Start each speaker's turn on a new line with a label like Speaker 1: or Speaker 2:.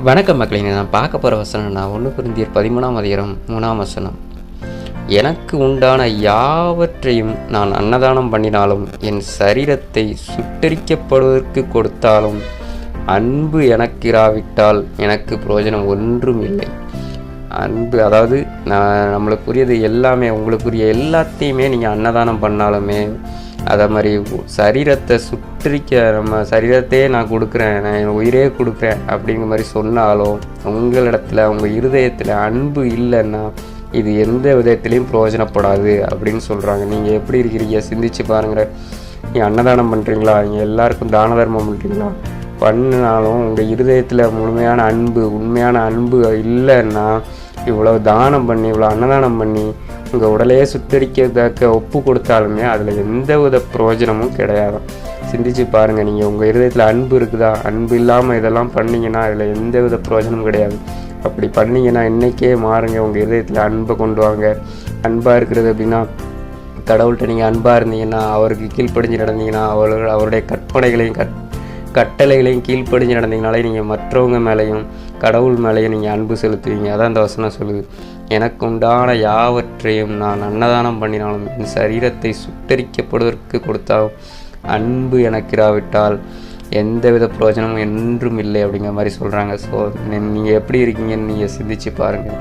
Speaker 1: வணக்கம் மக்களே, நான் பார்க்க போகிற வசனம் நான் 1 கொரிந்தியர் 13ஆம் அதிகாரம் 3ஆம் வசனம். எனக்கு உண்டான யாவற்றையும் நான் அன்னதானம் பண்ணினாலும் என் சரீரத்தை சுட்டரிக்கப்படுவதற்கு கொடுத்தாலும் அன்பு எனக்கிராவிட்டால் எனக்கு பிரயோஜனம் ஒன்றும் இல்லை. அன்பு அதாவது நம்மளுக்குரியது எல்லாமே, உங்களுக்குரிய எல்லாத்தையுமே நீங்கள் அன்னதானம் பண்ணாலுமே, அதை மாதிரி சரீரத்தை சுட்டரிக்க, நம்ம சரீரத்தையே நான் கொடுக்குறேன், நான் என் உயிரே கொடுக்குறேன் அப்படிங்கிற மாதிரி சொன்னாலும் உங்களிடத்துல உங்கள் இருதயத்தில் அன்பு இல்லைன்னா இது எந்த விதத்துலேயும் பிரயோஜனப்படாது அப்படின்னு சொல்கிறாங்க. நீங்கள் எப்படி இருக்கிறீங்க சிந்திச்சு பாருங்கள். நீங்கள் அன்னதானம் பண்ணுறீங்களா, நீங்கள் எல்லாருக்கும் தான தர்மம் பண்ணுறீங்களா, பண்ணினாலும் உங்கள் இருதயத்தில் முழுமையான அன்பு, உண்மையான அன்பு இல்லைன்னா இவ்வளோ தானம் பண்ணி, இவ்வளோ அன்னதானம் பண்ணி உங்கள் உடலையே சுத்தரிக்கிறதுக்கு ஒப்பு கொடுத்தாலுமே அதில் எந்த வித பிரயோஜனமும் கிடையாது. சிந்திச்சு பாருங்கள். நீங்கள் உங்கள் இருதயத்தில் அன்பு இருக்குதா? அன்பு இல்லாமல் இதெல்லாம் பண்ணிங்கன்னா அதில் எந்த வித பிரயோஜனமும் கிடையாது. அப்படி பண்ணிங்கன்னா இன்றைக்கே மாறுங்க. உங்கள் இருதயத்தில் அன்பை கொண்டு வாங்க. அன்பாக இருக்கிறது அப்படின்னா, கடவுள்கிட்ட நீங்கள் அன்பாக இருந்தீங்கன்னா, அவருக்கு கீழ்ப்படிஞ்சு நடந்தீங்கன்னா, அவருடைய கற்பனைகளையும் கட்டளைகளையும் கீழ்ப்படிஞ்சு நடந்தீங்கனாலே நீங்கள் மற்றவங்க மேலேயும் கடவுள் மேலேயும் நீங்கள் அன்பு செலுத்துவீங்க. அதான் அந்த வசனம் சொல்லுது. எனக்கு உண்டான யாவற்றையும் நான் அன்னதானம் பண்ணினாலும் என் சரீரத்தை சுட்டரிக்கப்படுவதற்கு கொடுத்தாலும் அன்பு எனக்கிராவிட்டால் எந்தவித பிரயோஜனமும் என்றும் இல்லை அப்படிங்கிற மாதிரி சொல்கிறாங்க. ஸோ நீங்கள் எப்படி இருக்கீங்கன்னு நீங்கள் சிந்திச்சு பாருங்கள்.